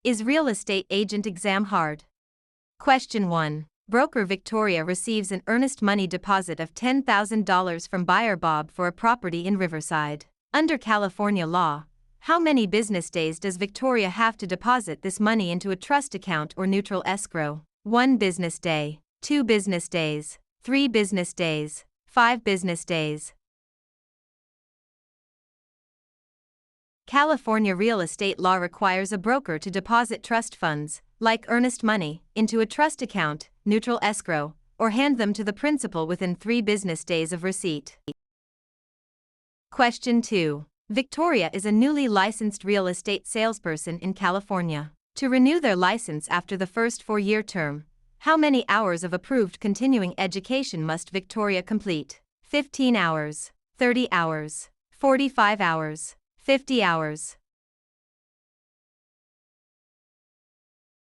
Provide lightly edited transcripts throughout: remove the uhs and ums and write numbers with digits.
Is real estate agent exam hard? Question 1. Broker Victoria receives an earnest money deposit of $10,000 from buyer Bob for a property in Riverside. Under California law, how many business days does Victoria have to deposit this money into a trust account or neutral escrow? 1 business day, 2 business days, 3 business days, 5 business days. California real estate law requires a broker to deposit trust funds, like earnest money, into a trust account, neutral escrow, or hand them to the principal within 3 business days of receipt. Question 2. Victoria is a newly licensed real estate salesperson in California. To renew their license after the first 4-year term, how many hours of approved continuing education must Victoria complete? 15 hours, 30 hours, 45 hours, 50 hours.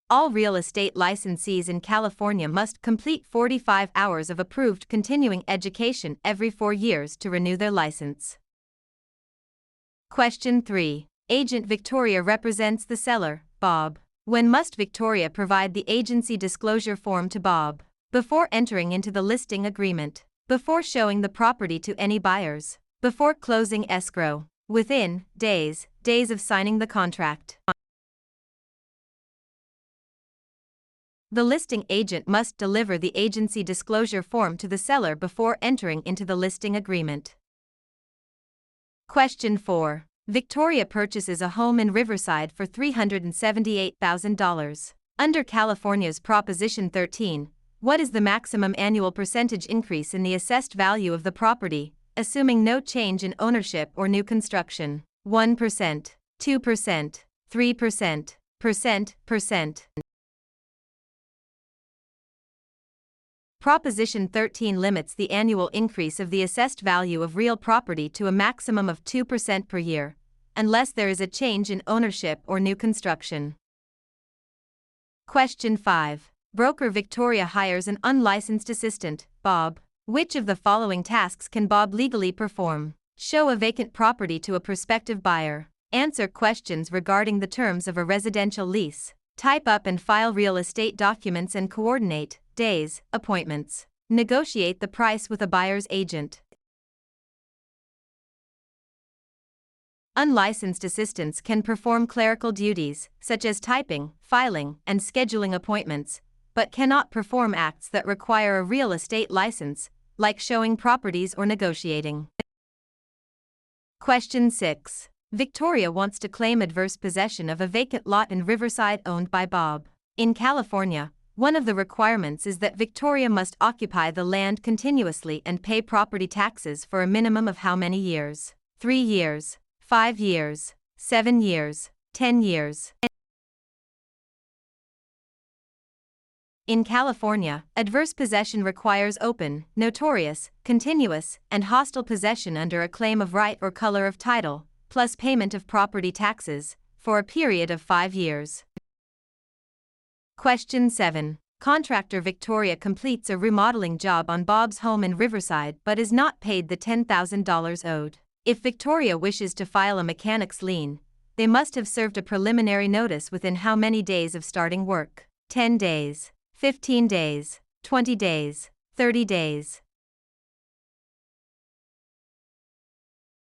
All real estate licensees in California must complete 45 hours of approved continuing education every 4 years to renew their license. Question 3. Agent Victoria represents the seller, Bob. When must Victoria provide the agency disclosure form to Bob? Before entering into the listing agreement, before showing the property to any buyers, before closing escrow, within days of signing the contract. The listing agent must deliver the agency disclosure form to the seller before entering into the listing agreement. Question 4. Victoria purchases a home in Riverside for $378,000. Under California's Proposition 13, what is the maximum annual percentage increase in the assessed value of the property, assuming no change in ownership or new construction? 1%, 2%, 3%, percent. Proposition 13 limits the annual increase of the assessed value of real property to a maximum of 2% per year, unless there is a change in ownership or new construction. Question 5. Broker Victoria hires an unlicensed assistant, Bob. Which of the following tasks can Bob legally perform? Show a vacant property to a prospective buyer. Answer questions regarding the terms of a residential lease. Type up and file real estate documents and coordinate days, appointments. Negotiate the price with a buyer's agent. Unlicensed assistants can perform clerical duties, such as typing, filing, and scheduling appointments, but cannot perform acts that require a real estate license, like showing properties or negotiating. Question 6. Victoria wants to claim adverse possession of a vacant lot in Riverside owned by Bob. In California, one of the requirements is that Victoria must occupy the land continuously and pay property taxes for a minimum of how many years? 3 years, 5 years, 7 years, 10 years. In California, adverse possession requires open, notorious, continuous, and hostile possession under a claim of right or color of title, plus payment of property taxes, for a period of 5 years. Question 7. Contractor Victoria completes a remodeling job on Bob's home in Riverside but is not paid the $10,000 owed. If Victoria wishes to file a mechanic's lien, they must have served a preliminary notice within how many days of starting work? 10 days, 15 days, 20 days, 30 days.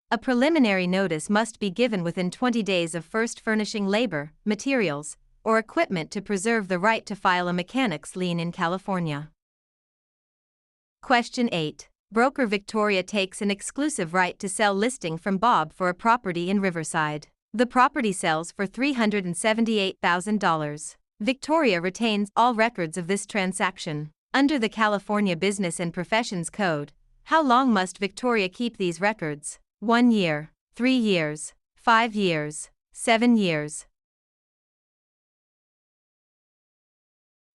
A preliminary notice must be given within 20 days of first furnishing labor, materials, or equipment to preserve the right to file a mechanic's lien in California. Question 8. Broker Victoria takes an exclusive right to sell listing from Bob for a property in Riverside. The property sells for $378,000. Victoria retains all records of this transaction. Under the California Business and Professions Code, how long must Victoria keep these records? 1 year, 3 years, 5 years, 7 years.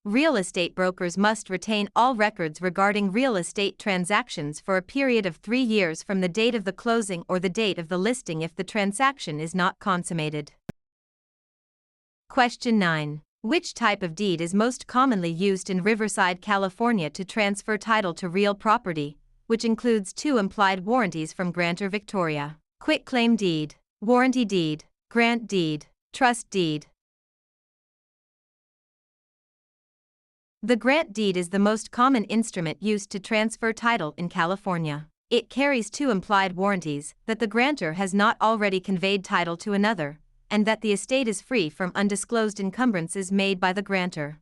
Real estate brokers must retain all records regarding real estate transactions for a period of 3 years from the date of the closing or the date of the listing if the transaction is not consummated. Question 9. Which type of deed is most commonly used in Riverside, California to transfer title to real property, which includes 2 implied warranties from grantor Victoria? Quitclaim deed, warranty deed, grant deed, trust deed. The grant deed is the most common instrument used to transfer title in California. It carries two implied warranties that the grantor has not already conveyed title to another, and that the estate is free from undisclosed encumbrances made by the grantor.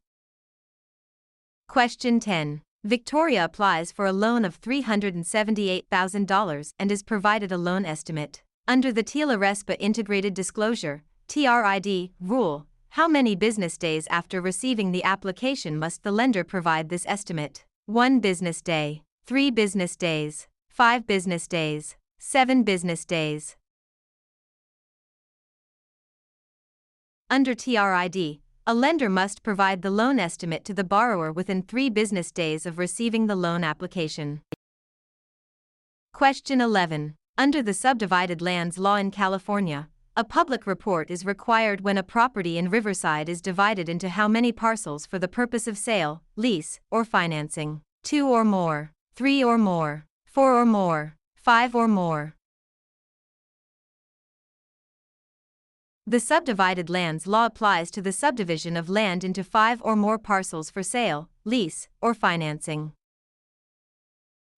Question 10. Victoria applies for a loan of $378,000 and is provided a loan estimate. Under the TILA-RESPA Integrated Disclosure (TRID) rule, how many business days after receiving the application must the lender provide this estimate? 1 business day, 3 business days, 5 business days, 7 business days. Under TRID, a lender must provide the loan estimate to the borrower within 3 business days of receiving the loan application. Question 11. Under the subdivided lands law in California, a public report is required when a property in Riverside is divided into how many parcels for the purpose of sale, lease, or financing? 2 or more, 3 or more, 4 or more, 5 or more. The subdivided lands law applies to the subdivision of land into 5 or more parcels for sale, lease, or financing.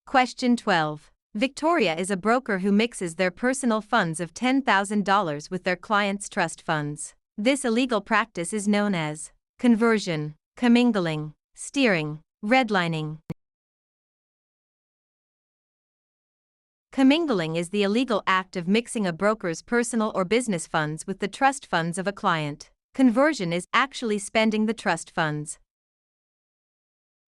Question 12. Victoria is a broker who mixes their personal funds of $10,000 with their clients' trust funds. This illegal practice is known as conversion, commingling, steering, redlining. Commingling is the illegal act of mixing a broker's personal or business funds with the trust funds of a client. Conversion is actually spending the trust funds.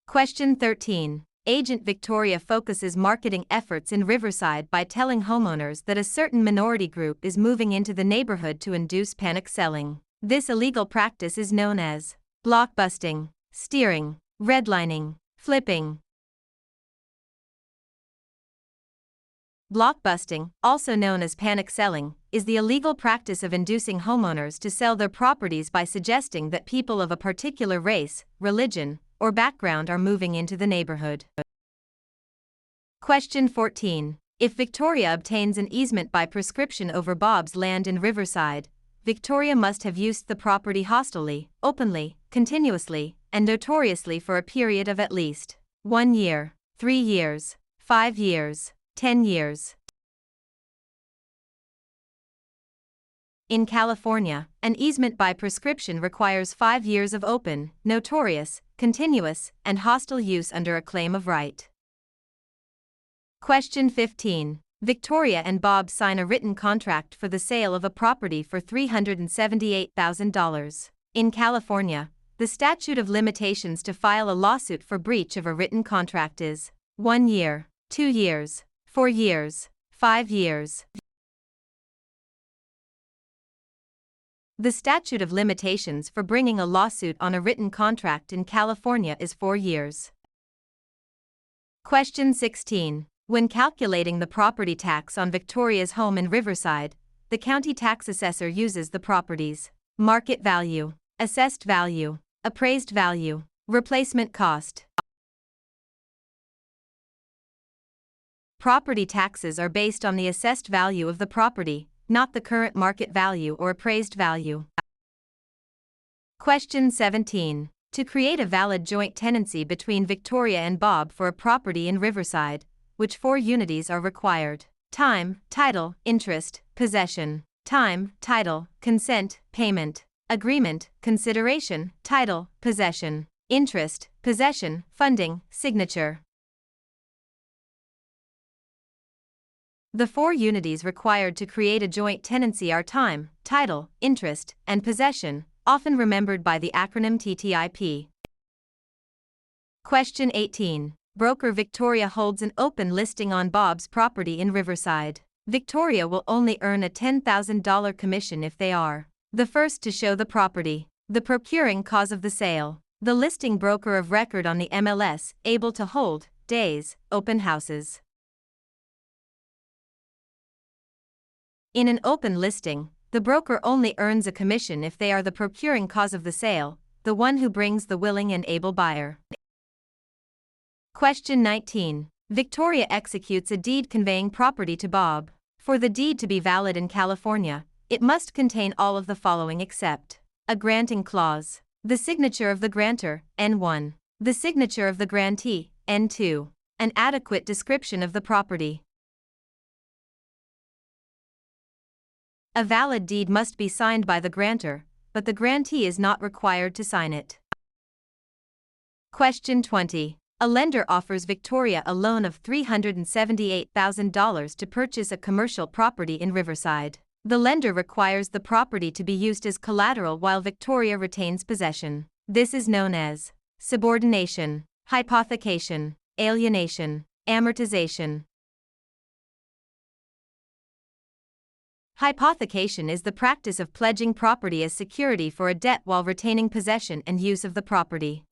Question 13. Agent Victoria focuses marketing efforts in Riverside by telling homeowners that a certain minority group is moving into the neighborhood to induce panic selling. This illegal practice is known as blockbusting, steering, redlining, flipping. Blockbusting, also known as panic selling, is the illegal practice of inducing homeowners to sell their properties by suggesting that people of a particular race, religion, or background are moving into the neighborhood. Question 14. If Victoria obtains an easement by prescription over Bob's land in Riverside, Victoria must have used the property hostilely, openly, continuously, and notoriously for a period of at least 1 year, 3 years, 5 years, 10 years. In California, an easement by prescription requires 5 years of open, notorious, continuous, and hostile use under a claim of right. Question 15. Victoria and Bob sign a written contract for the sale of a property for $378,000. In California, the statute of limitations to file a lawsuit for breach of a written contract is 1 year, 2 years, 4 years, 5 years. The statute of limitations for bringing a lawsuit on a written contract in California is 4 years. Question 16. When calculating the property tax on Victoria's home in Riverside, the county tax assessor uses the property's market value, assessed value, appraised value, replacement cost. Property taxes are based on the assessed value of the property, not the current market value or appraised value. Question 17. To create a valid joint tenancy between Victoria and Bob for a property in Riverside, which 4 unities are required? Time, title, interest, possession. Time, title, consent, payment. Agreement, consideration, title, possession. Interest, possession, funding, signature. The 4 unities required to create a joint tenancy are time, title, interest, and possession, often remembered by the acronym TTIP. Question 18. Broker Victoria holds an open listing on Bob's property in Riverside. Victoria will only earn a $10,000 commission if they are the first to show the property, the procuring cause of the sale, the listing broker of record on the MLS, able to hold days, open houses. In an open listing, the broker only earns a commission if they are the procuring cause of the sale, the one who brings the willing and able buyer. Question 19. Victoria executes a deed conveying property to Bob. For the deed to be valid in California, it must contain all of the following except a granting clause, the signature of the grantor, N1, The signature of the grantee. N2. An adequate description of the property. A valid deed must be signed by the grantor, but the grantee is not required to sign it. Question 20. A lender offers Victoria a loan of $378,000 to purchase a commercial property in Riverside. The lender requires the property to be used as collateral while Victoria retains possession. This is known as subordination, hypothecation, alienation, amortization. Hypothecation is the practice of pledging property as security for a debt while retaining possession and use of the property.